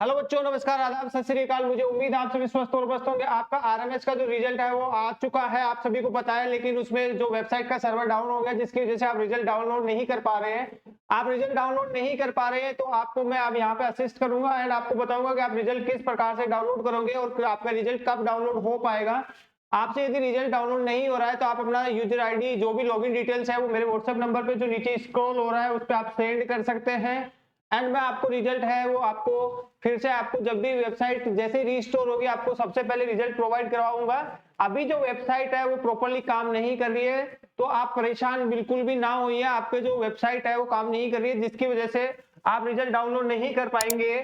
Hello बच्चों, नमस्कार, आदाब, सत श्री अकाल। मुझे उम्मीद है आप सभी स्वस्थ और मस्त होंगे। आपका आरएमएस का जो रिजल्ट है वो आ चुका है, आप सभी को पता है, लेकिन उसमें जो वेबसाइट का सर्वर डाउन हो गया जिसकी वजह से आप रिजल्ट डाउनलोड नहीं कर पा रहे हैं। आप रिजल्ट डाउनलोड नहीं कर पा रहे हैं तो आपको मैं अब यहाँ पे असिस्ट करूंगा एंड आपको बताऊंगा कि आप रिजल्ट किस प्रकार से डाउनलोड करोगे और आपका रिजल्ट कब डाउनलोड हो पाएगा। आपसे यदि रिजल्ट डाउनलोड नहीं हो रहा है तो आप अपना यूजर आईडी जो भी लॉगिन डिटेल्स है वो मेरे व्हाट्सएप नंबर पे जो नीचे स्क्रॉल हो रहा है उस पर आप सेंड कर सकते हैं एंड मैं आपको रिजल्ट है वो आपको फिर से आपको जब भी वेबसाइट जैसे रीस्टोर होगी आपको सबसे पहले रिजल्ट प्रोवाइड करवाऊंगा। अभी जो वेबसाइट है वो प्रॉपर्ली काम नहीं कर रही है तो आप परेशान बिल्कुल भी ना होइए। आपके जो वेबसाइट है वो काम नहीं कर रही है जिसकी वजह से आप रिजल्ट डाउनलोड नहीं कर पाएंगे।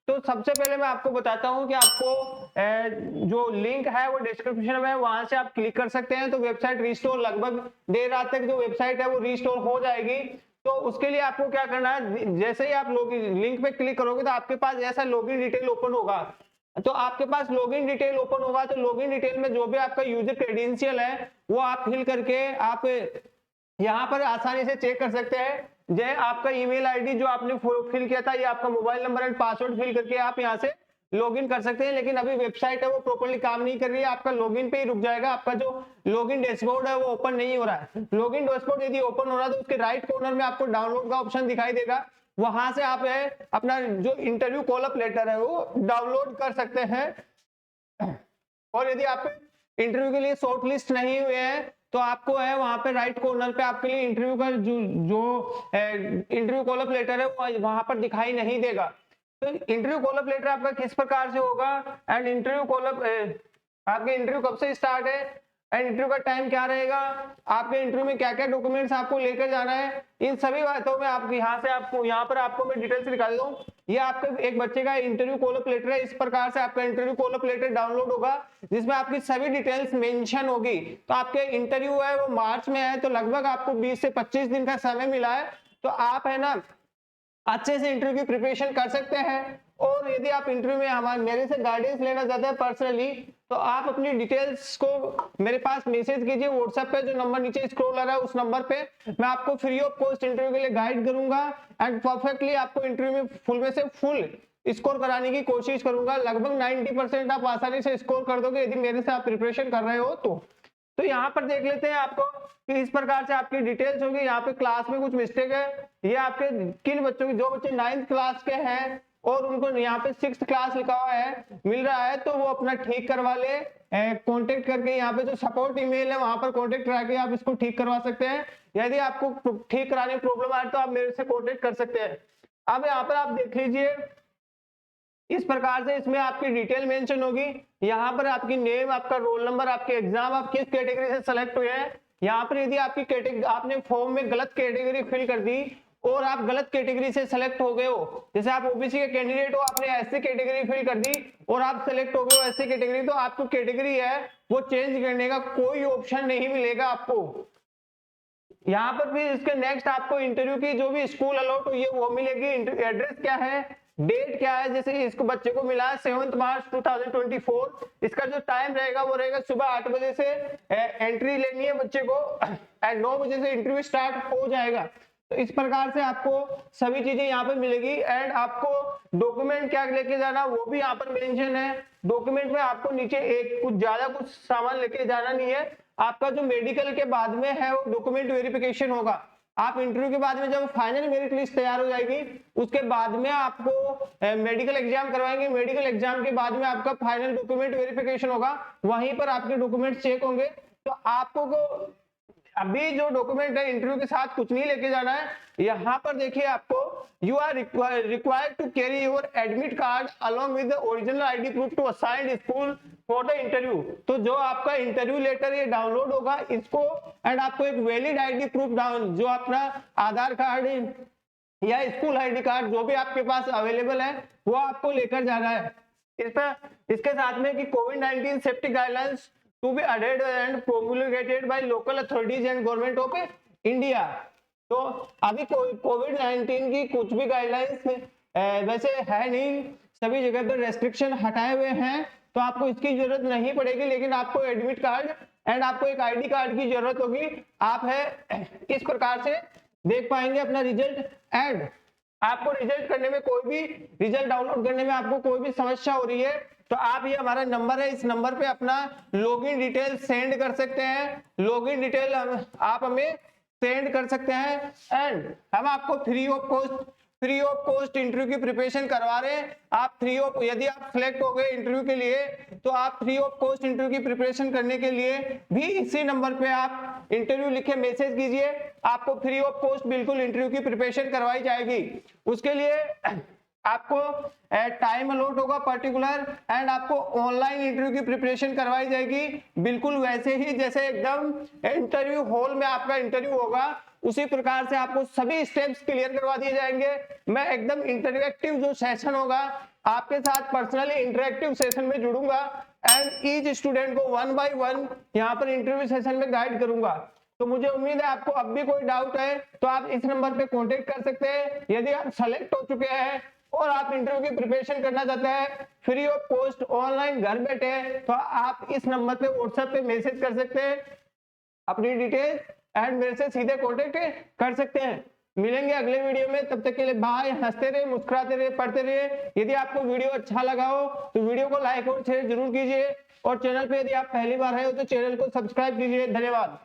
तो सबसे पहले मैं आपको बताता हूं कि आपको जो लिंक है वो डिस्क्रिप्शन में है, वहां से आप क्लिक कर सकते हैं तो वेबसाइट रिस्टोर लगभग देर रात तक जो वेबसाइट है वो रिस्टोर हो जाएगी। तो उसके लिए आपको क्या करना है, जैसे ही आप लॉगिन लिंक पे क्लिक करोगे तो आपके पास ऐसा लॉगिन डिटेल ओपन होगा। तो आपके पास लॉगिन डिटेल ओपन होगा तो लॉगिन डिटेल में जो भी आपका यूजर क्रेडेंशियल है वो आप फिल करके आप यहाँ पर आसानी से चेक कर सकते हैं। जय आपका ईमेल आईडी जो आपने फिल किया था, ये आपका mobile number and password fill करके आप यहाँ से लॉगिन कर सकते हैं। लेकिन अभी वेबसाइट है वो प्रॉपर्ली काम नहीं कर रही है, आपका लॉगिन पे ही रुक जाएगा। आपका जो लॉगिन डैशबोर्ड है वो ओपन नहीं हो रहा है। लॉगिन डैशबोर्ड यदि ओपन हो रहा है तो उसके राइट कॉर्नर में आपको डाउनलोड का ऑप्शन दिखाई देगा, वहां से आप है अपना जो इंटरव्यू कॉल अप लेटर है वो डाउनलोड कर सकते हैं। और यदि आप इंटरव्यू के लिए शॉर्ट लिस्ट नहीं हुए हैं तो आपको है वहां पे राइट कॉर्नर पे आपके लिए इंटरव्यू का जो इंटरव्यू कॉल अप लेटर है वो वहां पर दिखाई नहीं देगा। तो इंटरव्यू कॉल अप लेटर आपका किस प्रकार से होगा एंड इंटरव्यू कॉल अप आपके इंटरव्यू कब से स्टार्ट है एंड इंटरव्यू का टाइम क्या रहेगा, आपके इंटरव्यू में क्या क्या डॉक्यूमेंट्स आपको लेकर जाना है, इन सभी बातों में आप यहाँ पर आपको मैं डिटेल्स निकाल दूं। ये आपके एक बच्चे का इंटरव्यू कॉल अप लेटर है, इस प्रकार से आपका interview call up later download होगा जिसमें आपकी सभी डिटेल्स मेंशन होगी। तो आपके इंटरव्यू है वो मार्च में है तो लगभग आपको 20 से 25 दिन का समय मिला है, तो आप है ना अच्छे से इंटरव्यू की प्रिपरेशन कर सकते हैं। और यदि आप इंटरव्यू में हमारे मेरे से गाइडेंस लेना चाहते हैं पर्सनली तो आप अपनी डिटेल्स को मेरे पास मैसेज कीजिए व्हाट्सएप पे, जो नंबर नीचे स्क्रॉल हो रहा है उस नंबर पे मैं आपको फ्री ऑफ कॉस्ट इंटरव्यू के लिए गाइड करूंगा एंड परफेक्टली आपको इंटरव्यू में फुल में से फुल स्कोर कराने की कोशिश करूंगा। लगभग 90% आप आसानी से स्कोर कर दोगे यदि मेरे से आप प्रिपरेशन कर रहे हो तो यहाँ पर देख लेते हैं आपको कि इस प्रकार से आपकी डिटेल्स होगी। यहाँ पे क्लास में कुछ मिस्टेक है, ये आपके किन बच्चों की, जो बच्चे 9th क्लास के हैं और उनको यहाँ पे 6th क्लास लिखा हुआ है मिल रहा है तो वो अपना ठीक करवा ले, कांटेक्ट करके यहाँ पे जो सपोर्ट ईमेल है वहां पर कांटेक्ट करा के आप इसको ठीक करवा सकते हैं। यदि आपको ठीक कराने में प्रॉब्लम आए तो आप मेरे से कांटेक्ट कर सकते हैं। अब यहाँ पर आप देख लीजिए इस प्रकार से इसमें आपकी डिटेल मेंशन होगी। यहाँ पर आपकी नेम, आपका रोल नंबर, आपके एग्जाम, आप किस कैटेगरी से सेलेक्ट हुए हैं। यहाँ पर यदि आपकी कैटेगरी आपने फॉर्म में गलत कैटेगरी फिल कर दी और आप गलत कैटेगरी से सेलेक्ट हो गए हो, जैसे आप ओबीसी के कैंडिडेट हो आपने एससी कैटेगरी फिल कर दी और आप सेलेक्ट हो गए हो एससी कैटेगरी, तो आपको कैटेगरी है वो चेंज करने का कोई ऑप्शन नहीं मिलेगा आपको। यहाँ पर भी इसके नेक्स्ट आपको इंटरव्यू की जो भी स्कूल अलॉट हुई है वो मिलेगी। एड्रेस क्या है, डेट क्या है, जैसे इसको बच्चे को मिला है 7 मार्च 2024, इसका जो टाइम रहेगा वो रहेगा सुबह 8 बजे से एंट्री लेनी है बच्चे को एंड 9 बजे से इंटरव्यू स्टार्ट हो जाएगा। तो इस प्रकार से आपको सभी चीजें यहाँ पे मिलेगी एंड आपको डॉक्यूमेंट क्या लेके जाना वो भी यहाँ पर मेंशन है। डॉक्यूमेंट में आपको नीचे एक कुछ ज्यादा कुछ सामान लेके जाना नहीं है। आपका जो मेडिकल के बाद में है वो डॉक्यूमेंट वेरिफिकेशन होगा। आप इंटरव्यू के बाद में जब फाइनल मेरिट लिस्ट तैयार हो जाएगी उसके बाद में आपको मेडिकल एग्जाम करवाएंगे। मेडिकल एग्जाम के बाद में आपका फाइनल डॉक्यूमेंट वेरिफिकेशन होगा, वहीं पर आपके डॉक्यूमेंट चेक होंगे। तो आपको अभी जो डॉक्यूमेंट है इंटरव्यू के साथ कुछ नहीं लेके जाना है। यहाँ पर देखिए आपको you are required to carry your admit card along with the original ID proof to assigned school for the interview. तो जो आपका इंटरव्यू लेटर ये डाउनलोड होगा इसको एंड आपको एक वैलिड आईडी प्रूफ डाउन जो अपना आधार कार्ड या स्कूल आईडी कार्ड जो भी आपके पास अवेलेबल है वो आपको लेकर जाना है। इसके साथ में कि कोविड-19 safety guidelines to be adhered and promulgated by local authorities and government of India। तो अभी कोविड-19 की कुछ भी गाइडलाइंस वैसे है नहीं, सभी जगह पर रेस्ट्रिक्शन हटाए हुए हैं तो आपको इसकी जरूरत नहीं पड़ेगी, लेकिन आपको एडमिट कार्ड एंड आपको एक आईडी कार्ड की जरूरत होगी। आप है इस प्रकार से देख पाएंगे अपना रिजल्ट एंड आपको रिजल्ट करने में कोई भी रिजल्ट डाउनलोड करने में आपको कोई भी समस्या हो रही है तो आप, ये हमारा नंबर है, इस नंबर पे अपना लॉगिन डिटेल सेंड कर सकते हैं। लॉगिन डिटेल आप हमें सेंड कर सकते हैं एंड हम आपको फ्री ऑफ कॉस्ट इंटरव्यू की प्रिपरेशन करवा रहे हैं। आप यदि आप सिलेक्ट हो गए इंटरव्यू के लिए तो आप फ्री ऑफ कॉस्ट इंटरव्यू की प्रिपरेशन करने के लिए भी इसी नंबर पे आप इंटरव्यू लिखे मैसेज कीजिए, आपको फ्री ऑफ कॉस्ट बिल्कुल इंटरव्यू की प्रिपरेशन करवाई जाएगी। उसके लिए आपको टाइम अलॉट होगा पर्टिकुलर एंड आपको ऑनलाइन इंटरव्यू की प्रिपरेशन करवाई जाएगी, बिल्कुल वैसे ही जैसे एकदम इंटरव्यू हॉल में आपका इंटरव्यू होगा उसी प्रकार से आपको सभी स्टेप्स क्लियर करवा दिए जाएंगे। मैं एकदम इंटरैक्टिव जो सेशन होगा आपके साथ पर्सनली इंटरैक्टिव सेशन में जुड़ूंगा एंड ईच स्टूडेंट को 1 by 1 यहाँ पर इंटरव्यू सेशन में गाइड करूंगा। तो मुझे उम्मीद है आपको अब भी कोई डाउट है तो आप इस नंबर पे कांटेक्ट कर सकते हैं। यदि आप सेलेक्ट हो चुके हैं और आप इंटरव्यू की प्रिपरेशन करना चाहते हैं फ्री ऑफ कॉस्ट ऑनलाइन घर बैठे, तो आप इस नंबर पे व्हाट्सएप पे मैसेज कर सकते हैं अपनी डिटेल एंड मेरे से सीधे कांटेक्ट कर सकते हैं। मिलेंगे अगले वीडियो में, तब तक के लिए बाय। हंसते रहे, मुस्कुराते रहे, पढ़ते रहिए। यदि आपको वीडियो अच्छा लगा हो तो वीडियो को लाइक और शेयर जरूर कीजिए और चैनल पे यदि आप पहली बार आए हो तो चैनल को सब्सक्राइब कीजिए। धन्यवाद।